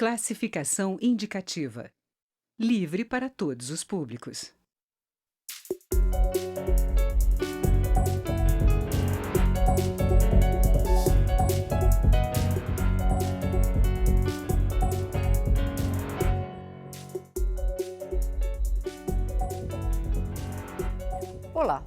Classificação indicativa. Livre para todos os públicos. Olá!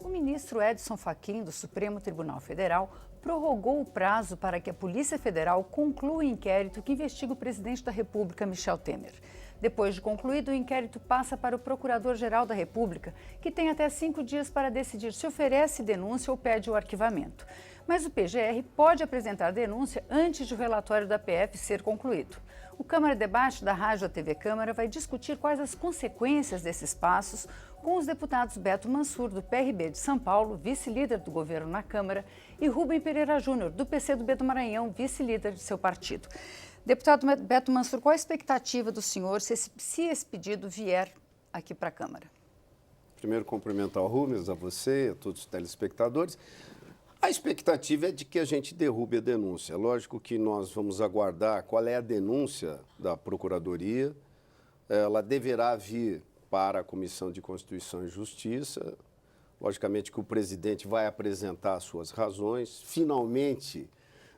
O ministro Edson Fachin, do Supremo Tribunal Federal, prorrogou o prazo para que a Polícia Federal conclua o inquérito que investiga o presidente da República, Michel Temer. Depois de concluído, o inquérito passa para o Procurador-Geral da República, que tem até 5 dias para decidir se oferece denúncia ou pede o arquivamento. Mas o PGR pode apresentar denúncia antes de o relatório da PF ser concluído. O Câmara Debate da Rádio da TV Câmara vai discutir quais as consequências desses passos com os deputados Beto Mansur, do PRB de São Paulo, vice-líder do governo na Câmara, e Rubem Pereira Júnior, do PCdoB do Maranhão, vice-líder de seu partido. Deputado Beto Mansur, qual a expectativa do senhor se esse pedido vier aqui para a Câmara? Primeiro, cumprimentar o Rubens, a você, a todos os telespectadores. A expectativa é de que a gente derrube a denúncia. Lógico que nós vamos aguardar qual é a denúncia da Procuradoria. Ela deverá vir para a Comissão de Constituição e Justiça. Logicamente que o presidente vai apresentar as suas razões. Finalmente,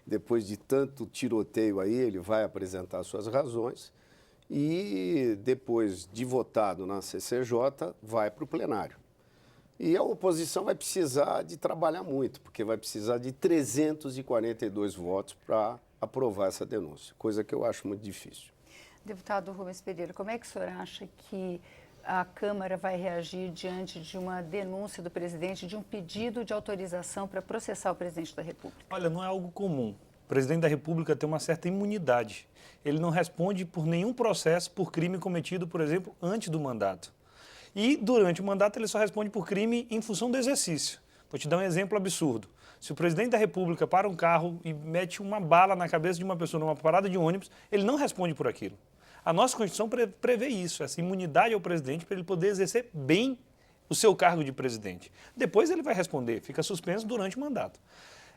depois de tanto tiroteio aí, ele vai apresentar as suas razões. E depois de votado na CCJ, vai para o plenário. E a oposição vai precisar de trabalhar muito, porque vai precisar de 342 votos para aprovar essa denúncia, coisa que eu acho muito difícil. Deputado Rubens Pereira, como é que o senhor acha que a Câmara vai reagir diante de uma denúncia do presidente, de um pedido de autorização para processar o presidente da República? Olha, não é algo comum. O presidente da República tem uma certa imunidade. Ele não responde por nenhum processo por crime cometido, por exemplo, antes do mandato. E, durante o mandato, ele só responde por crime em função do exercício. Vou te dar um exemplo absurdo. Se o presidente da República para um carro e mete uma bala na cabeça de uma pessoa numa parada de ônibus, ele não responde por aquilo. A nossa Constituição prevê isso, essa imunidade ao presidente para ele poder exercer bem o seu cargo de presidente. Depois ele vai responder, fica suspenso durante o mandato.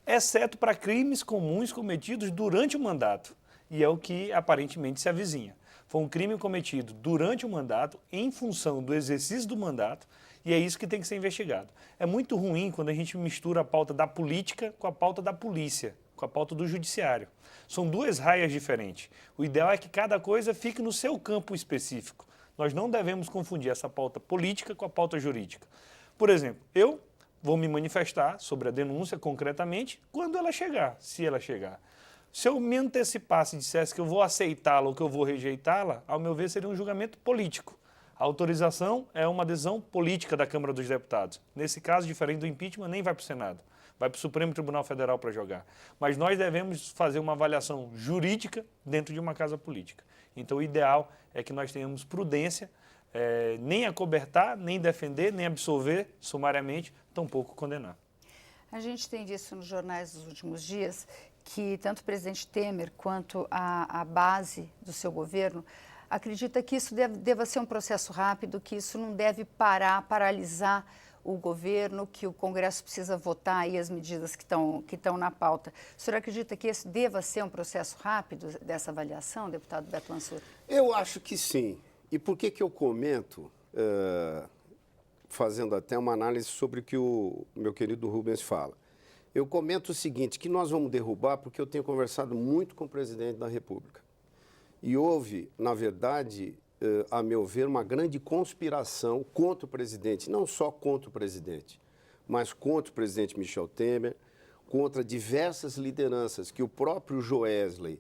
Exceto para crimes comuns cometidos durante o mandato. E é o que aparentemente se avizinha. Foi um crime cometido durante o mandato, em função do exercício do mandato, e é isso que tem que ser investigado. É muito ruim quando a gente mistura a pauta da política com a pauta da polícia, com a pauta do judiciário. São duas raias diferentes. O ideal é que cada coisa fique no seu campo específico. Nós não devemos confundir essa pauta política com a pauta jurídica. Por exemplo, eu vou me manifestar sobre a denúncia concretamente quando ela chegar, se ela chegar. Se eu me antecipasse e dissesse que eu vou aceitá-la ou que eu vou rejeitá-la, ao meu ver, seria um julgamento político. A autorização é uma decisão política da Câmara dos Deputados. Nesse caso, diferente do impeachment, nem vai para o Senado. Vai para o Supremo Tribunal Federal para jogar. Mas nós devemos fazer uma avaliação jurídica dentro de uma casa política. Então, o ideal é que nós tenhamos prudência, nem acobertar, nem defender, nem absolver sumariamente, tampouco condenar. A gente tem visto nos jornais nos últimos dias que tanto o presidente Temer quanto a base do seu governo acredita que isso deva ser um processo rápido, que isso não deve paralisar o governo, que o Congresso precisa votar aí as medidas que estão na pauta. O senhor acredita que esse deva ser um processo rápido dessa avaliação, deputado Beto Mansur? Eu acho que sim. E por que eu comento, fazendo até uma análise sobre o que o meu querido Rubens fala? Eu comento o seguinte, que nós vamos derrubar porque eu tenho conversado muito com o presidente da República. E houve, na verdade, a meu ver, uma grande conspiração contra o presidente, não só contra o presidente, mas contra o presidente Michel Temer, contra diversas lideranças que o próprio Joesley,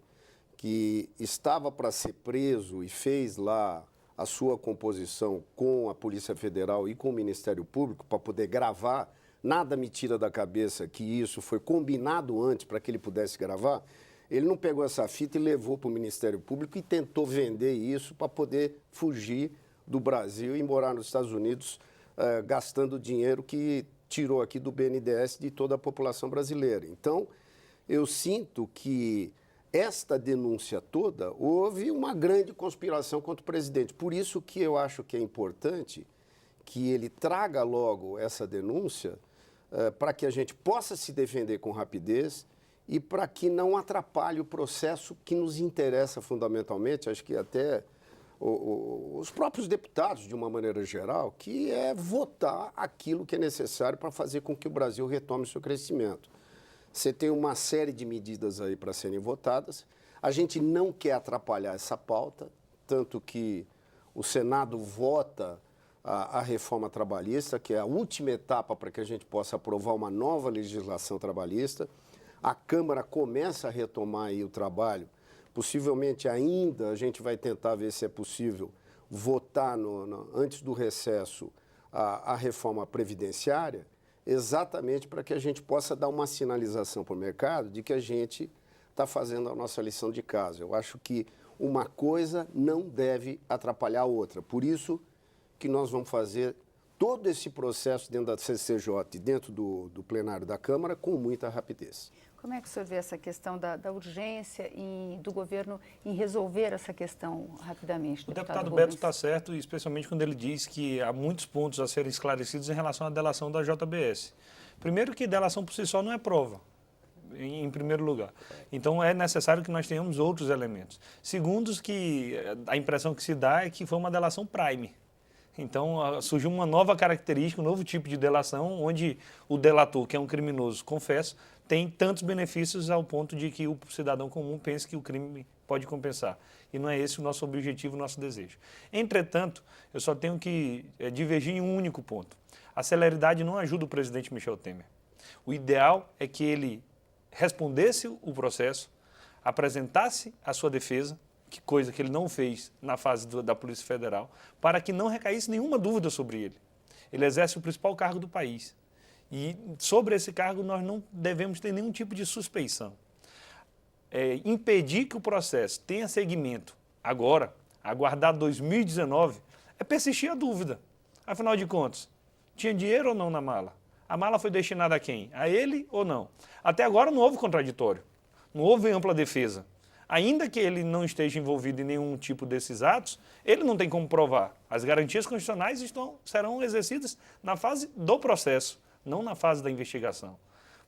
que estava para ser preso e fez lá a sua composição com a Polícia Federal e com o Ministério Público para poder gravar. Nada me tira da cabeça que isso foi combinado antes para que ele pudesse gravar. Ele não pegou essa fita e levou para o Ministério Público e tentou vender isso para poder fugir do Brasil e morar nos Estados Unidos, gastando dinheiro que tirou aqui do BNDES de toda a população brasileira. Então, eu sinto que esta denúncia toda, houve uma grande conspiração contra o presidente. Por isso que eu acho que é importante que ele traga logo essa denúncia para que a gente possa se defender com rapidez e para que não atrapalhe o processo que nos interessa fundamentalmente, acho que até os próprios deputados, de uma maneira geral, que é votar aquilo que é necessário para fazer com que o Brasil retome seu crescimento. Você tem uma série de medidas aí para serem votadas. A gente não quer atrapalhar essa pauta, tanto que o Senado vota a reforma trabalhista, que é a última etapa para que a gente possa aprovar uma nova legislação trabalhista. A Câmara começa a retomar aí o trabalho. Possivelmente ainda a gente vai tentar ver se é possível votar antes do recesso a reforma previdenciária, exatamente para que a gente possa dar uma sinalização para o mercado de que a gente está fazendo a nossa lição de casa. Eu acho que uma coisa não deve atrapalhar a outra. Por isso que nós vamos fazer todo esse processo dentro da CCJ, dentro do plenário da Câmara, com muita rapidez. Como é que o senhor vê essa questão da urgência do governo em resolver essa questão rapidamente? O deputado Beto está certo, especialmente quando ele diz que há muitos pontos a serem esclarecidos em relação à delação da JBS. Primeiro que delação por si só não é prova, em primeiro lugar. Então é necessário que nós tenhamos outros elementos. Segundo, que a impressão que se dá é que foi uma delação prime. Então surgiu uma nova característica, um novo tipo de delação, onde o delator, que é um criminoso, confesso, tem tantos benefícios ao ponto de que o cidadão comum pense que o crime pode compensar. E não é esse o nosso objetivo, o nosso desejo. Entretanto, eu só tenho que divergir em um único ponto. A celeridade não ajuda o presidente Michel Temer. O ideal é que ele respondesse o processo, apresentasse a sua defesa, que coisa que ele não fez na fase da Polícia Federal, para que não recaísse nenhuma dúvida sobre ele. Ele exerce o principal cargo do país. E sobre esse cargo nós não devemos ter nenhum tipo de suspeição. Impedir que o processo tenha seguimento agora, aguardar 2019, é persistir a dúvida. Afinal de contas, tinha dinheiro ou não na mala? A mala foi destinada a quem? A ele ou não? Até agora não houve contraditório, não houve ampla defesa. Ainda que ele não esteja envolvido em nenhum tipo desses atos, ele não tem como provar. As garantias constitucionais serão exercidas na fase do processo, não na fase da investigação.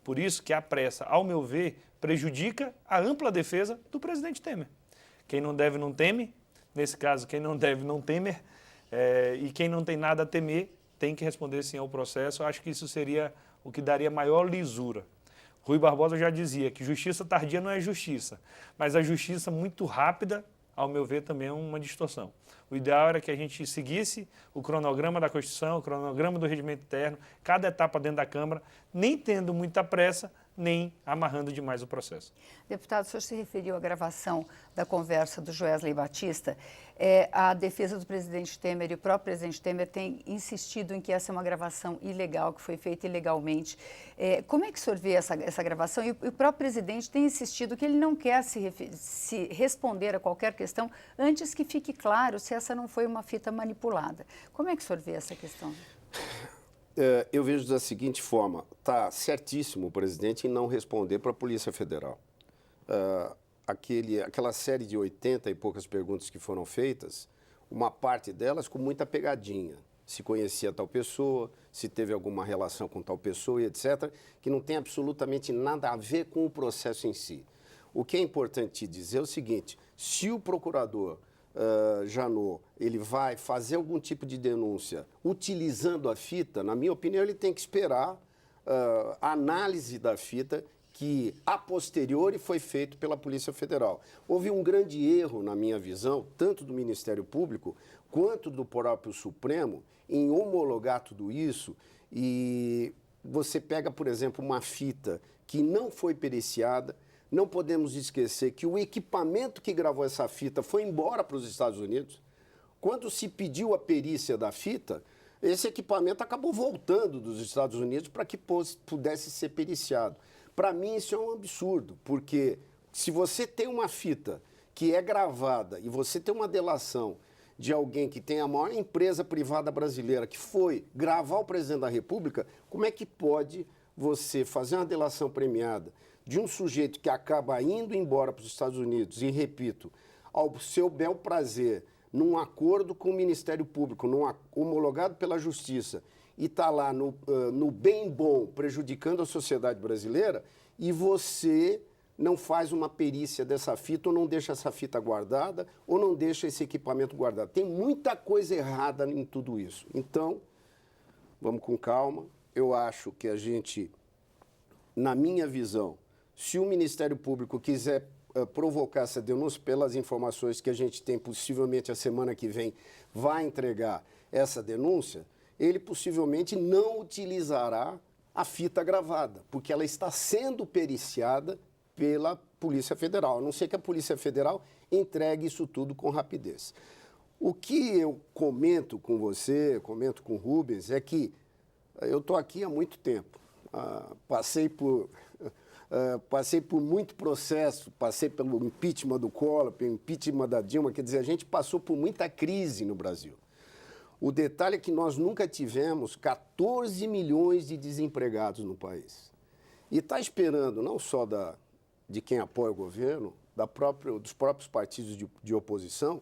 Por isso que a pressa, ao meu ver, prejudica a ampla defesa do presidente Temer. Quem não deve não teme, nesse caso quem não deve não temer, e quem não tem nada a temer tem que responder sim ao processo. Eu acho que isso seria o que daria maior lisura. Rui Barbosa já dizia que justiça tardia não é justiça, mas a justiça muito rápida, ao meu ver, também é uma distorção. O ideal era que a gente seguisse o cronograma da Constituição, o cronograma do regimento interno, cada etapa dentro da Câmara, nem tendo muita pressa, nem amarrando demais o processo. Deputado, o senhor se referiu à gravação da conversa do Joesley Batista. A defesa do presidente Temer e o próprio presidente Temer têm insistido em que essa é uma gravação ilegal, que foi feita ilegalmente. Como é que o senhor vê essa gravação? E o próprio presidente tem insistido que ele não quer se responder a qualquer questão antes que fique claro se essa não foi uma fita manipulada. Como é que o senhor vê essa questão? Eu vejo da seguinte forma: está certíssimo o presidente em não responder para a Polícia Federal. Aquela série de 80 e poucas perguntas que foram feitas, uma parte delas com muita pegadinha. Se conhecia tal pessoa, se teve alguma relação com tal pessoa e etc., que não tem absolutamente nada a ver com o processo em si. O que é importante dizer é o seguinte: se o procurador Janot, ele vai fazer algum tipo de denúncia utilizando a fita, na minha opinião, ele tem que esperar a análise da fita que, a posteriori, foi feito pela Polícia Federal. Houve um grande erro, na minha visão, tanto do Ministério Público quanto do próprio Supremo, em homologar tudo isso. E você pega, por exemplo, uma fita que não foi periciada. Não podemos esquecer que o equipamento que gravou essa fita foi embora para os Estados Unidos. Quando se pediu a perícia da fita, esse equipamento acabou voltando dos Estados Unidos para que pudesse ser periciado. Para mim, isso é um absurdo, porque se você tem uma fita que é gravada e você tem uma delação de alguém que tem a maior empresa privada brasileira, que foi gravar o presidente da República, como é que pode você fazer uma delação premiada de um sujeito que acaba indo embora para os Estados Unidos, e repito, ao seu bel prazer, num acordo com o Ministério Público, homologado pela Justiça, e está lá no bem bom, prejudicando a sociedade brasileira, e você não faz uma perícia dessa fita, ou não deixa essa fita guardada, ou não deixa esse equipamento guardado. Tem muita coisa errada em tudo isso. Então, vamos com calma. Eu acho que a gente, na minha visão, se o Ministério Público quiser provocar essa denúncia, pelas informações que a gente tem, possivelmente a semana que vem, vai entregar essa denúncia, ele possivelmente não utilizará a fita gravada, porque ela está sendo periciada pela Polícia Federal, a não ser que a Polícia Federal entregue isso tudo com rapidez. O que eu comento com você, comento com o Rubens, é que eu estou aqui há muito tempo, passei por muito processo, passei pelo impeachment do Collor, pelo impeachment da Dilma, quer dizer, a gente passou por muita crise no Brasil. O detalhe é que nós nunca tivemos 14 milhões de desempregados no país. E está esperando, não só de quem apoia o governo, dos próprios partidos de oposição,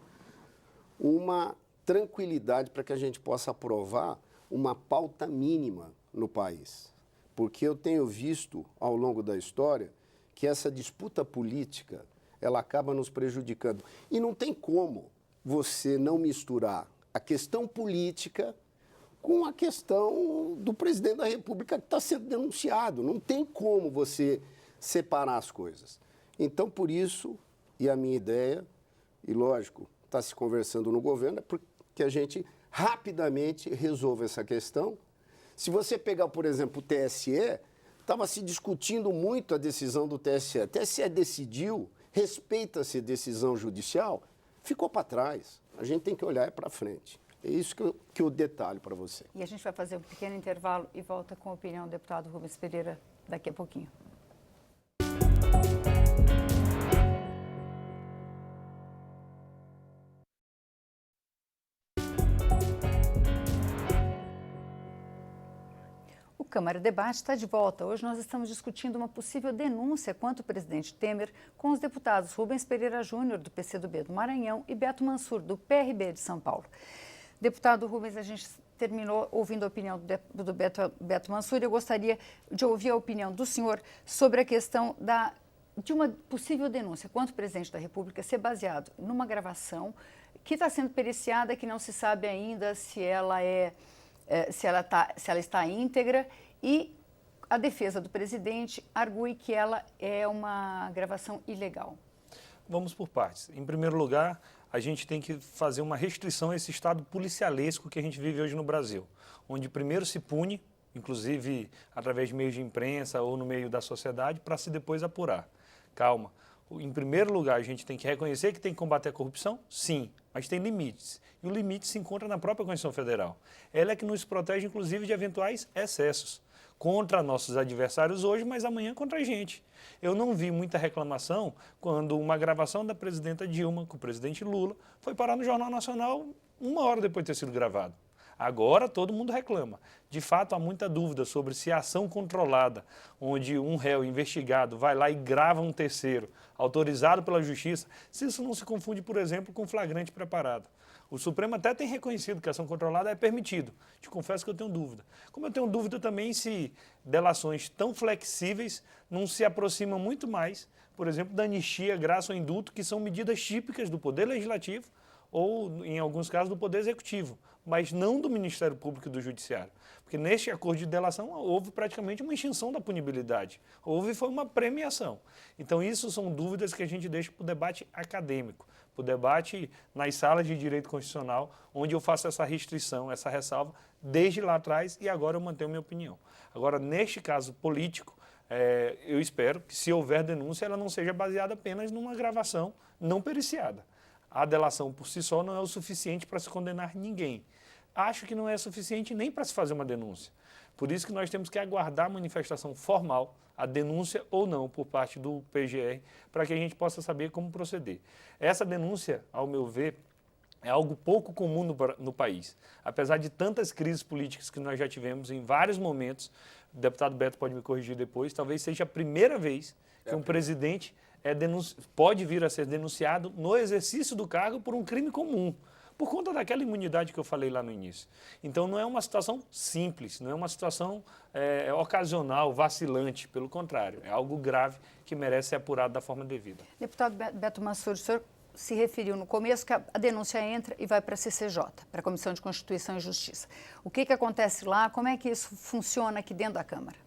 uma tranquilidade para que a gente possa aprovar uma pauta mínima no país. Porque eu tenho visto, ao longo da história, que essa disputa política, ela acaba nos prejudicando. E não tem como você não misturar a questão política com a questão do presidente da República que está sendo denunciado. Não tem como você separar as coisas. Então, por isso, e a minha ideia, e lógico, está se conversando no governo, é porque a gente rapidamente resolva essa questão. Se você pegar, por exemplo, o TSE, estava se discutindo muito a decisão do TSE. O TSE decidiu, respeita-se a decisão judicial, ficou para trás. A gente tem que olhar para frente. É isso que eu detalho para você. E a gente vai fazer um pequeno intervalo e volta com a opinião do deputado Rubens Pereira daqui a pouquinho. O Câmara Debate está de volta. Hoje nós estamos discutindo uma possível denúncia contra o presidente Temer com os deputados Rubens Pereira Júnior, do PCdoB do Maranhão, e Beto Mansur, do PRB de São Paulo. Deputado Rubens, a gente terminou ouvindo a opinião do Beto Mansur. Eu gostaria de ouvir a opinião do senhor sobre a questão de uma possível denúncia contra o presidente da República ser baseado numa gravação que está sendo periciada, que não se sabe ainda se ela está íntegra, e a defesa do presidente argue que ela é uma gravação ilegal. Vamos por partes. Em primeiro lugar, a gente tem que fazer uma restrição a esse estado policialesco que a gente vive hoje no Brasil, onde primeiro se pune, inclusive através de meios de imprensa ou no meio da sociedade, para se depois apurar. Calma. Em primeiro lugar, a gente tem que reconhecer que tem que combater a corrupção? Sim, mas tem limites. E o limite se encontra na própria Constituição Federal. Ela é que nos protege, inclusive, de eventuais excessos contra nossos adversários hoje, mas amanhã contra a gente. Eu não vi muita reclamação quando uma gravação da presidenta Dilma com o presidente Lula foi parar no Jornal Nacional 1 hora depois de ter sido gravado. Agora todo mundo reclama. De fato, há muita dúvida sobre se a ação controlada, onde um réu investigado vai lá e grava um terceiro, autorizado pela Justiça, se isso não se confunde, por exemplo, com flagrante preparado. O Supremo até tem reconhecido que a ação controlada é permitido. Te confesso que eu tenho dúvida. Como eu tenho dúvida também se delações tão flexíveis não se aproximam muito mais, por exemplo, da anistia, graça ou indulto, que são medidas típicas do Poder Legislativo ou, em alguns casos, do Poder Executivo, mas não do Ministério Público e do Judiciário. Porque neste acordo de delação houve praticamente uma extinção da punibilidade. Foi uma premiação. Então, isso são dúvidas que a gente deixa para o debate acadêmico, para o debate nas salas de direito constitucional, onde eu faço essa restrição, essa ressalva, desde lá atrás, e agora eu mantenho minha opinião. Agora, neste caso político, eu espero que, se houver denúncia, ela não seja baseada apenas numa gravação não periciada. A delação por si só não é o suficiente para se condenar ninguém. Acho que não é suficiente nem para se fazer uma denúncia. Por isso que nós temos que aguardar a manifestação formal, a denúncia ou não, por parte do PGR, para que a gente possa saber como proceder. Essa denúncia, ao meu ver, é algo pouco comum no país. Apesar de tantas crises políticas que nós já tivemos em vários momentos, o deputado Beto pode me corrigir depois, talvez seja a primeira vez que um presidente pode vir a ser denunciado no exercício do cargo por um crime comum. por conta daquela imunidade que eu falei lá no início. Então, não é uma situação simples, não é uma situação ocasional, vacilante, pelo contrário, é algo grave que merece ser apurado da forma devida. Deputado Beto Mansur, o senhor se referiu no começo que a denúncia entra e vai para a CCJ, para a Comissão de Constituição e Justiça. O que acontece lá? Como é que isso funciona aqui dentro da Câmara?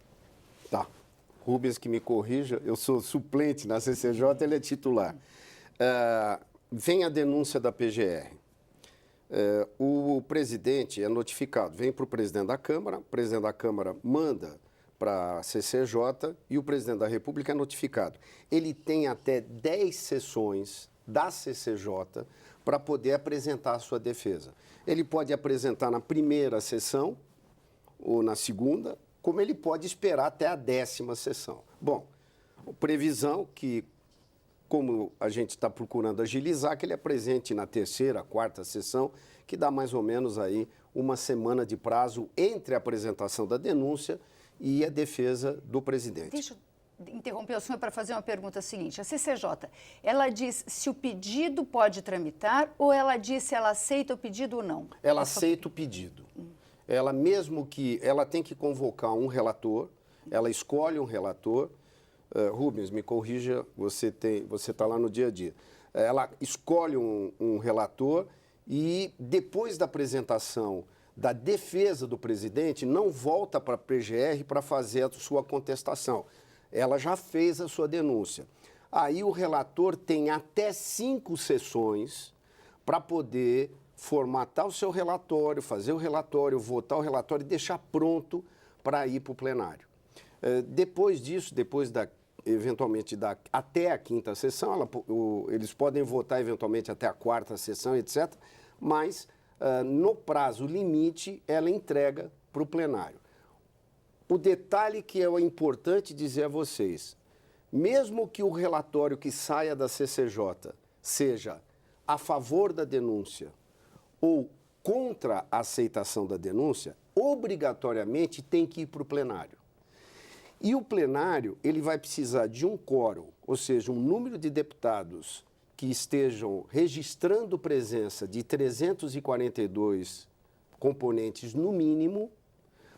Tá. Rubens, que me corrija, eu sou suplente na CCJ, ele é titular. Vem a denúncia da PGR. O presidente é notificado, vem para o presidente da Câmara, o presidente da Câmara manda para a CCJ e o presidente da República é notificado. Ele tem até 10 sessões da CCJ para poder apresentar a sua defesa. Ele pode apresentar na primeira sessão ou na segunda, como ele pode esperar até a 10ª sessão. Bom, previsão que, como a gente está procurando agilizar, que ele apresente na terceira, quarta sessão, que dá mais ou menos aí uma semana de prazo entre a apresentação da denúncia e a defesa do presidente. Deixa eu interromper o senhor para fazer uma pergunta seguinte. A CCJ, ela diz se o pedido pode tramitar ou ela diz se ela aceita o pedido ou não? Ela aceita o pedido. Ela, mesmo que ela tem que convocar um relator, ela escolhe um relator. Rubens, me corrija, você está lá no dia a dia. Ela escolhe um relator e, depois da apresentação da defesa do presidente, não volta para a PGR para fazer a sua contestação. Ela já fez a sua denúncia. Aí o relator tem até 5 sessões para poder formatar o seu relatório, fazer o relatório, votar o relatório e deixar pronto para ir para o plenário. Depois disso, eventualmente até a 5ª sessão, eles podem votar eventualmente até a 4ª sessão, etc., mas no prazo limite ela entrega para o plenário. O detalhe que é importante dizer a vocês, mesmo que o relatório que saia da CCJ seja a favor da denúncia ou contra a aceitação da denúncia, obrigatoriamente tem que ir para o plenário. E o plenário, ele vai precisar de um quórum, ou seja, um número de deputados que estejam registrando presença de 342 componentes no mínimo,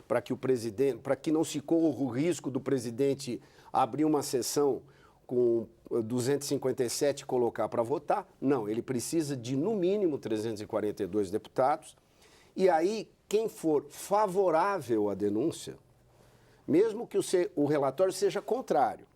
para que não se corra o risco do presidente abrir uma sessão com 257 e colocar para votar. Não, ele precisa de, no mínimo, 342 deputados. E aí, quem for favorável à denúncia, mesmo que o relatório seja contrário,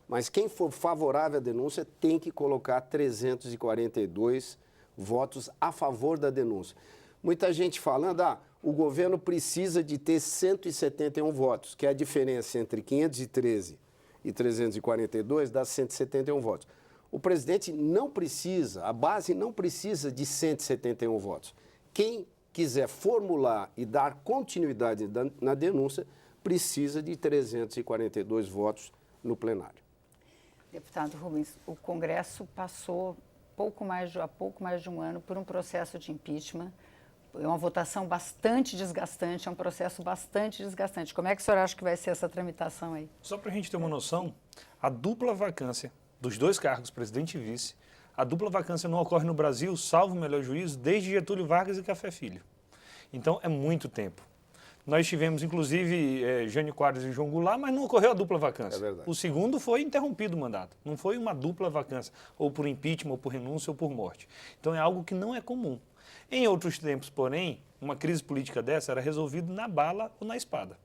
mas quem for favorável à denúncia tem que colocar 342 votos a favor da denúncia. Muita gente falando, o governo precisa de ter 171 votos, que é a diferença entre 513 e 342 dá 171 votos. O presidente não precisa, a base não precisa de 171 votos. Quem quiser formular e dar continuidade na denúncia precisa de 342 votos no plenário. Deputado Rubens, o Congresso passou há pouco mais de um ano por um processo de impeachment. É uma votação bastante desgastante, é um processo bastante desgastante. Como é que o senhor acha que vai ser essa tramitação aí? Só para a gente ter uma noção, a dupla vacância dos 2 cargos, presidente e vice, a dupla vacância não ocorre no Brasil, salvo o melhor juízo, desde Getúlio Vargas e Café Filho. Então, é muito tempo. Nós tivemos, inclusive, Jânio Quadros e João Goulart, mas não ocorreu a dupla vacância. É verdade. O segundo foi interrompido o mandato. Não foi uma dupla vacância, ou por impeachment, ou por renúncia, ou por morte. Então, é algo que não é comum. Em outros tempos, porém, uma crise política dessa era resolvida na bala ou na espada.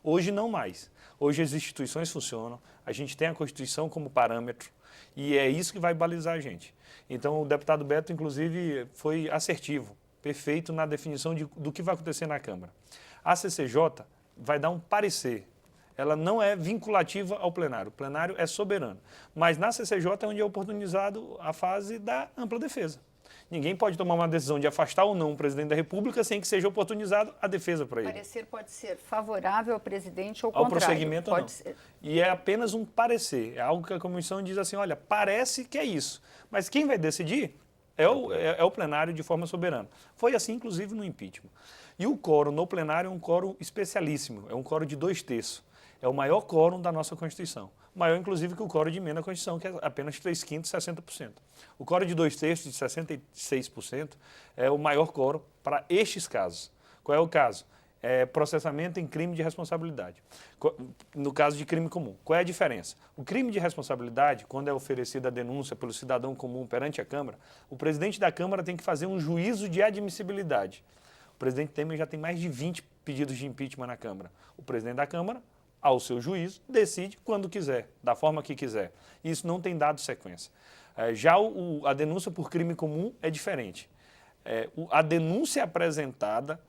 Hoje, não mais. Hoje, as instituições funcionam, a gente tem a Constituição como parâmetro, e é isso que vai balizar a gente. Então, o deputado Beto, inclusive, foi assertivo, perfeito na definição do que vai acontecer na Câmara. A CCJ vai dar um parecer. Ela não é vinculativa ao plenário. O plenário é soberano. Mas na CCJ é onde é oportunizado a fase da ampla defesa. Ninguém pode tomar uma decisão de afastar ou não o presidente da República sem que seja oportunizado a defesa para ele. O parecer pode ser favorável ao presidente ou ao contrário. Prosseguimento pode não. Ser... E é apenas um parecer. É algo que a comissão diz assim, olha, parece que é isso. Mas quem vai decidir é o plenário de forma soberana. Foi assim, inclusive, no impeachment. E o quórum no plenário é um quórum especialíssimo. É um quórum de 2/3. É o maior quórum da nossa Constituição. maior inclusive que o quórum de emenda à Constituição, que é apenas 3/5, 60%. O quórum de 2/3, de 66%, é o maior quórum para estes casos. Qual é o caso? Processamento em crime de responsabilidade. No caso de crime comum. Qual é a diferença? O crime de responsabilidade, quando é oferecida a denúncia pelo cidadão comum perante a Câmara, o presidente da Câmara tem que fazer um juízo de admissibilidade. O presidente Temer já tem mais de 20 pedidos de impeachment na Câmara. O presidente da Câmara, ao seu juízo, decide quando quiser, da forma que quiser. Isso não tem dado sequência. Já a denúncia por crime comum é diferente. A denúncia apresentada,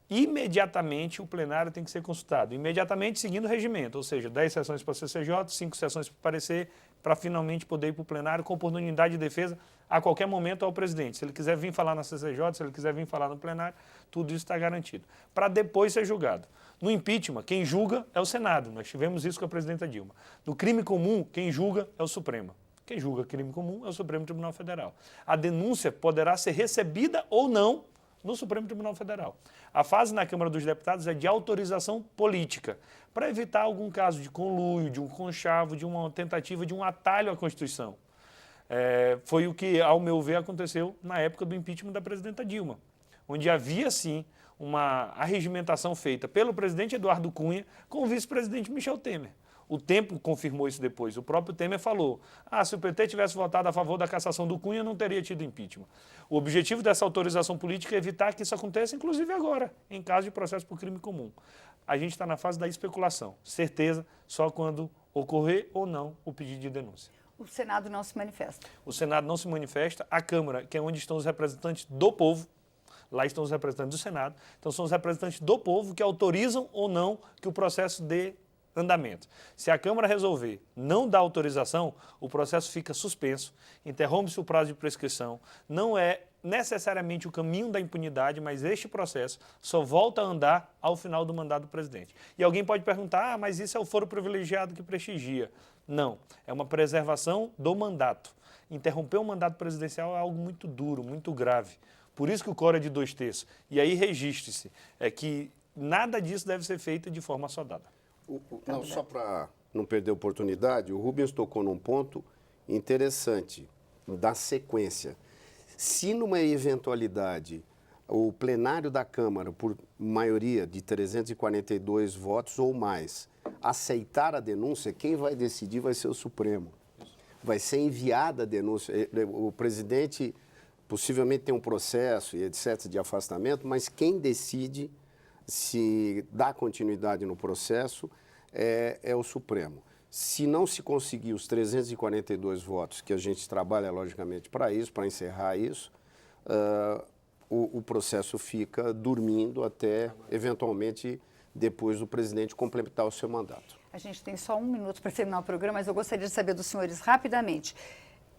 imediatamente o plenário tem que ser consultado, imediatamente seguindo o regimento, ou seja, 10 sessões para a CCJ, 5 sessões para parecer, para finalmente poder ir para o plenário com oportunidade de defesa a qualquer momento ao presidente. Se ele quiser vir falar na CCJ, se ele quiser vir falar no plenário, tudo isso está garantido, para depois ser julgado. No impeachment, quem julga é o Senado, nós tivemos isso com a presidenta Dilma. No crime comum, quem julga é o Supremo. Quem julga crime comum é o Supremo Tribunal Federal. A denúncia poderá ser recebida ou não no Supremo Tribunal Federal. A fase na Câmara dos Deputados é de autorização política, para evitar algum caso de conluio, de um conchavo, de uma tentativa de um atalho à Constituição. Foi o que, ao meu ver, aconteceu na época do impeachment da presidenta Dilma, onde havia, sim, uma arregimentação feita pelo presidente Eduardo Cunha com o vice-presidente Michel Temer. O tempo confirmou isso depois. O próprio Temer falou, se o PT tivesse votado a favor da cassação do Cunha, não teria tido impeachment. O objetivo dessa autorização política é evitar que isso aconteça, inclusive agora, em caso de processo por crime comum. A gente está na fase da especulação. Certeza só quando ocorrer ou não o pedido de denúncia. O Senado não se manifesta. O Senado não se manifesta. A Câmara, que é onde estão os representantes do povo, lá estão os representantes do Senado, então são os representantes do povo que autorizam ou não que o processo dê andamento. Se a Câmara resolver não dar autorização, o processo fica suspenso, interrompe-se o prazo de prescrição, não é necessariamente o caminho da impunidade, mas este processo só volta a andar ao final do mandato do presidente. E alguém pode perguntar, mas isso é o foro privilegiado que prestigia. Não, é uma preservação do mandato. Interromper o mandato presidencial é algo muito duro, muito grave. Por isso que o quórum é de 2/3. E aí registre-se, que nada disso deve ser feito de forma assodada. Não, só para não perder a oportunidade, o Rubens tocou num ponto interessante da sequência. Se numa eventualidade o plenário da Câmara, por maioria de 342 votos ou mais, aceitar a denúncia, quem vai decidir vai ser o Supremo. Vai ser enviada a denúncia. O presidente possivelmente tem um processo e etc. de afastamento, mas quem decide se dá continuidade no processo é o Supremo. Se não se conseguir os 342 votos, que a gente trabalha logicamente para isso, para encerrar isso, o processo fica dormindo até, eventualmente, depois do presidente completar o seu mandato. A gente tem só 1 minuto para terminar o programa, mas eu gostaria de saber dos senhores rapidamente,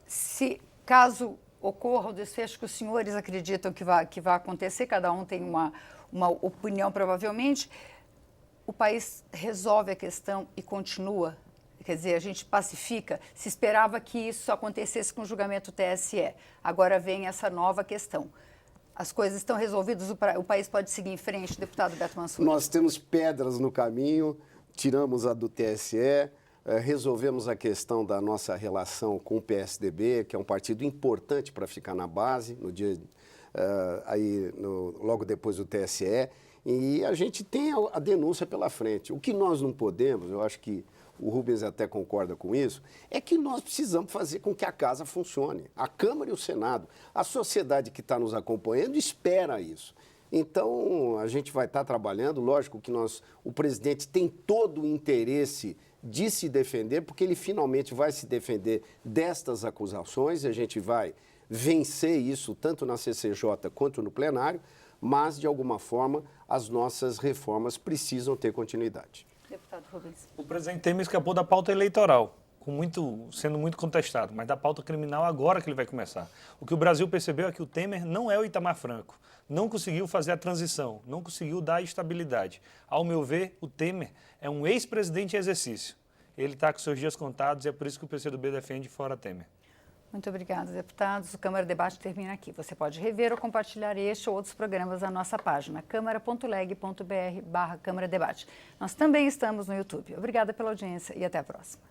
se caso ocorra o desfecho que os senhores acreditam que vai acontecer, cada um tem uma opinião provavelmente, o país resolve a questão e continua? Quer dizer, a gente pacifica, se esperava que isso acontecesse com o julgamento do TSE, agora vem essa nova questão. As coisas estão resolvidas, o país pode seguir em frente, deputado Beto Mansur? Nós temos pedras no caminho, tiramos a do TSE, resolvemos a questão da nossa relação com o PSDB, que é um partido importante para ficar na base, no dia, logo depois do TSE, e a gente tem a denúncia pela frente. O que nós não podemos, eu acho que o Rubens até concorda com isso, é que nós precisamos fazer com que a casa funcione. A Câmara e o Senado, a sociedade que está nos acompanhando espera isso. Então, a gente vai estar trabalhando, lógico que o presidente tem todo o interesse de se defender, porque ele finalmente vai se defender destas acusações, e a gente vai vencer isso tanto na CCJ quanto no plenário, mas, de alguma forma, as nossas reformas precisam ter continuidade. Deputado Rubens. O presidente Temer escapou da pauta eleitoral, sendo muito contestado, mas da pauta criminal agora que ele vai começar. O que o Brasil percebeu é que o Temer não é o Itamar Franco, não conseguiu fazer a transição, não conseguiu dar estabilidade. Ao meu ver, o Temer é um ex-presidente em exercício. Ele está com seus dias contados e é por isso que o PCdoB defende fora Temer. Muito obrigada, deputados. O Câmara Debate termina aqui. Você pode rever ou compartilhar este ou outros programas na nossa página, câmara.leg.br/Câmara Debate. Nós também estamos no YouTube. Obrigada pela audiência e até a próxima.